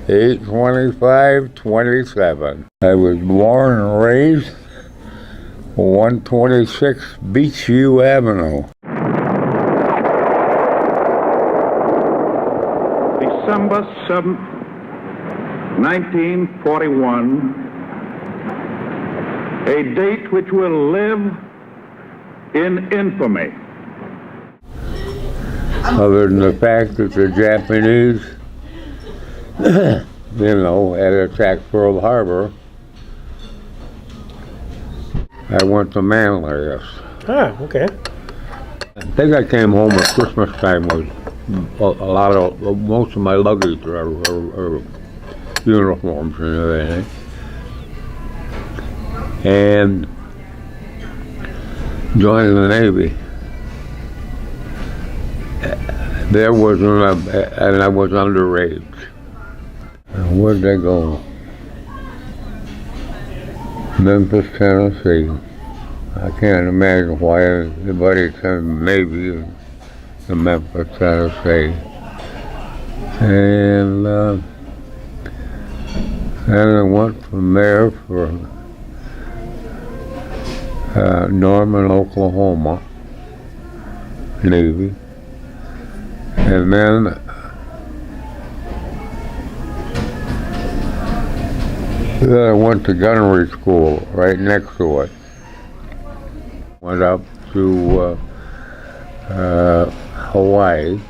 8/25/27. I was born and raised 126 Beachview Avenue. December 7th, 1941, a date which will live in infamy. Other than the fact that the Japanese, had attacked Pearl Harbor, I went to Manlius. Ah, okay. I think I came home at Christmas time with most of my luggage or uniforms and everything. And joined the Navy. And I was underage. Where'd they go? Memphis, Tennessee. I can't imagine why anybody sent Navy to Memphis, Tennessee. And then I went from there for Norman, Oklahoma, Navy. And then I went to gunnery school right next to it. Went up to Hawaii.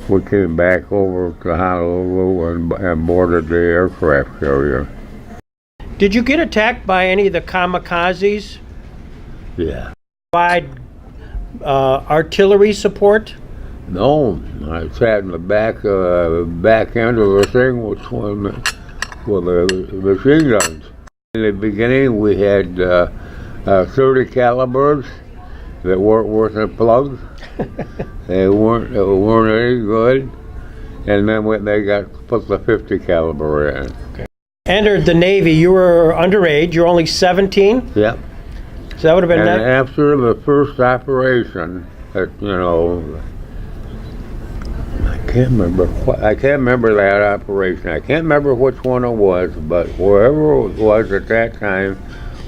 We came back over to Honolulu and boarded the aircraft carrier. Did you get attacked by any of the kamikazes? Yeah. Provide artillery support? No, I sat in the back end of the thing with the machine guns. In the beginning, we had 30 calibers that weren't worth a plug. They weren't any good. And then when they put the 50 caliber in. Okay. Entered the Navy. You were underage. You were only 17. Yep. So that would have been. And after the first operation, I can't remember that operation. I can't remember which one it was, but wherever it was at that time,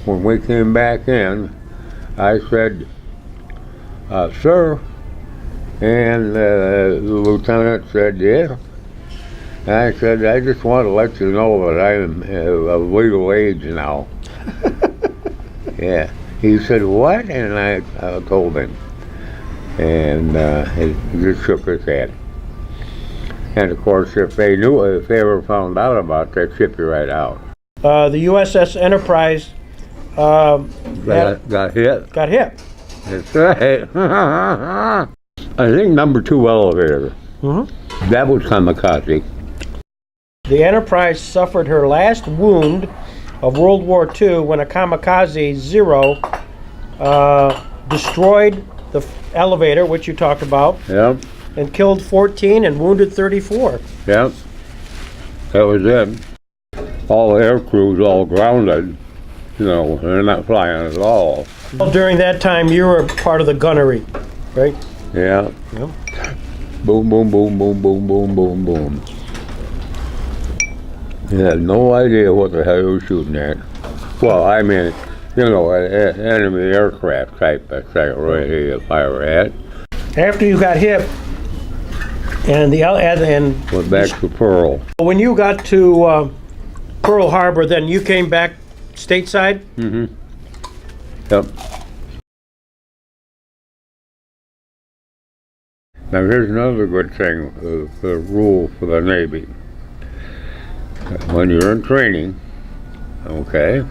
when we came back in, I said, "Sir," and the lieutenant said, "Yeah." And I said, "I just want to let you know that I am of legal age now." Yeah. He said, "What?" And I told him. And he just shook his head. And of course, if they ever found out about it, they'd ship you right out. The U.S.S. Enterprise got hit. Got hit. That's right. I think number 2 elevator. Mm-hmm. That was kamikaze. The Enterprise suffered her last wound of World War II when a kamikaze Zero destroyed the elevator, which you talked about. Yep. And killed 14 and wounded 34. Yep. That was it. All the air crews all grounded. They're not flying at all. Well, during that time, you were part of the gunnery, right? Yeah. Yep. Boom, boom, boom, boom, boom, boom, boom, boom. You had no idea what the hell you were shooting at. Well, I mean, an enemy aircraft type of thing, really, fire at. After you got hit, and went back to Pearl. When you got to Pearl Harbor, then you came back stateside? Mm-hmm. Yep. Now here's another good thing, the rule for the Navy. When you're in training, okay,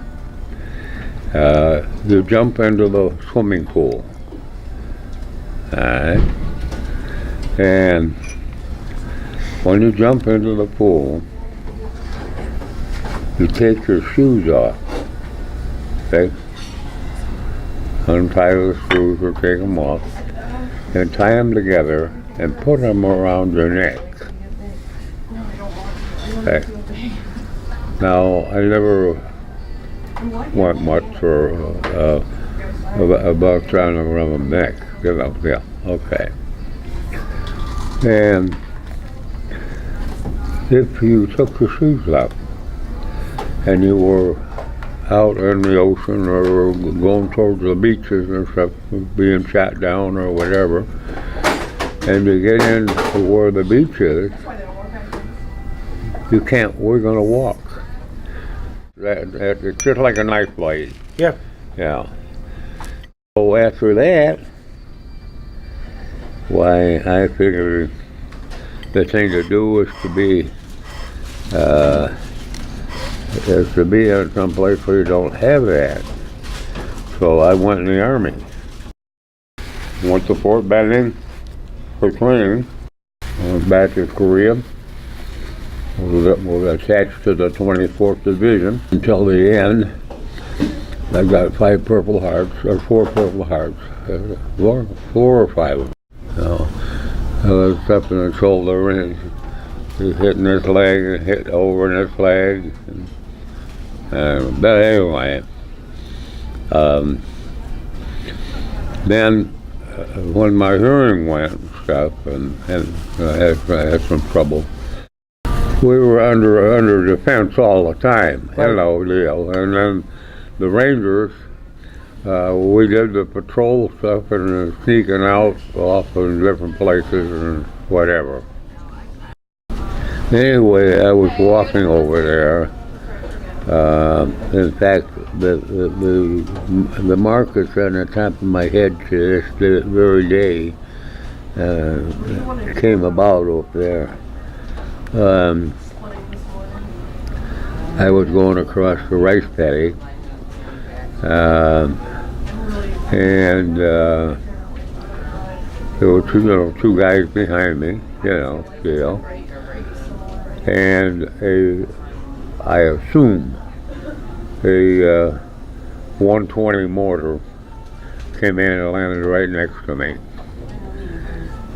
you jump into the swimming pool. Alright? And when you jump into the pool, you take your shoes off. Okay? Untie the screws or take them off, and tie them together and put them around your neck. Okay? Now, I never went much for about trying to run the neck. Yeah, okay. And if you took your shoes off and you were out in the ocean or going towards the beaches and stuff, being shot down or whatever, and you get into where the beach is, you can't, we're going to walk. It's just like a knife blade. Yeah. Yeah. So after that, why, I figured the thing to do is to be in some place where you don't have that. So I went in the Army. Went to Fort Benning for training. Went back to Korea. Was attached to the 24th Division until the end. I got 5 Purple Hearts, or 4 Purple Hearts, 4 or 5 of them. So I was up in the shoulder and hitting this leg and hit over in this leg. But anyway, then when my hearing went and stuff, and I had some trouble. We were under defense all the time. Hello, Leo. And then the Rangers, we did the patrol stuff and sneaking out off in different places and whatever. Anyway, I was walking over there. In fact, the markers on the top of my head to this very day came about up there. I was going across the rice paddy, and there were two guys behind me, still, and I assume a 120 mortar came in and landed right next to me,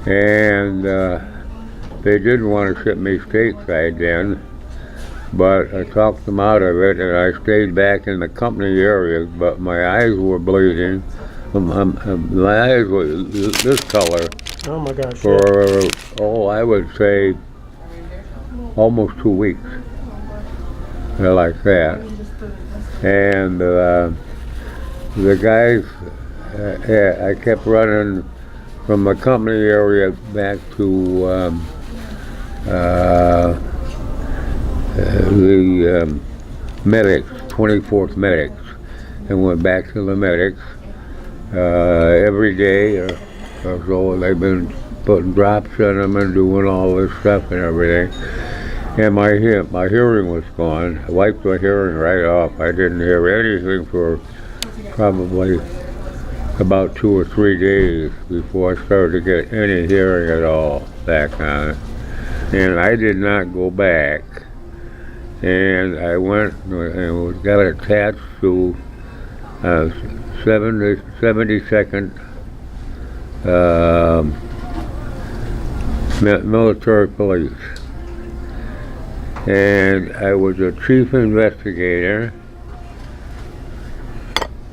and they didn't want to ship me stateside then, but I talked them out of it, and I stayed back in the company area, but my eyes were bleeding. My eyes were this color. Oh my gosh. For, I would say almost 2 weeks. Like that. And the guys, I kept running from the company area back to the medics, 24th medics, and went back to the medics every day or so. They've been putting drops in them and doing all this stuff and everything. And my hearing was gone. I wiped my hearing right off. I didn't hear anything for probably about 2 or 3 days before I started to get any hearing at all back on it. And I did not go back. And I went and got attached to 72nd military police. And I was a chief investigator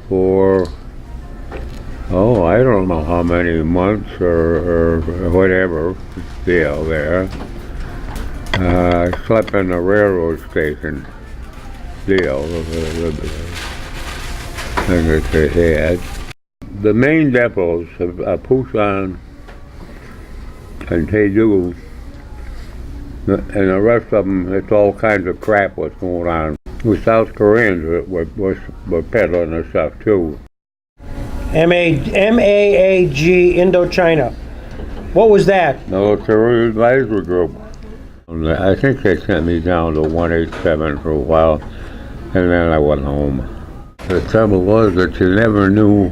for, I don't know how many months or whatever deal there. I slept in the railroad station deal, the thing that they had. The main depots of Busan and Taeju, and the rest of them, it's all kinds of crap what's going on. The South Koreans were peddling this stuff too. MAAG Indochina. What was that? Military Advisory Group. I think they sent me down to 187 for a while, and then I went home. The trouble was that you never knew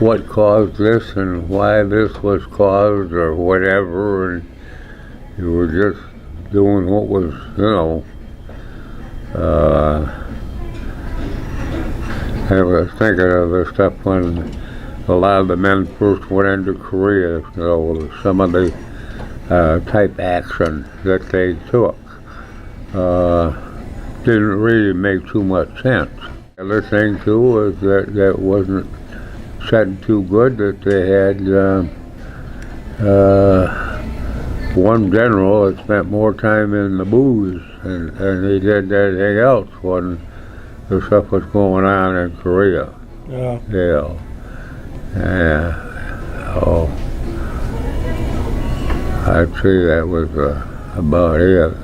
what caused this and why this was caused or whatever, and you were just doing what was, I was thinking of the stuff when a lot of the men first went into Korea, some of the type action that they took didn't really make too much sense. The other thing too was that wasn't setting too good, that they had one general that spent more time in the booze than he did anything else when the stuff was going on in Korea. Yeah. Yeah. Yeah. Oh. I'd say that was about it.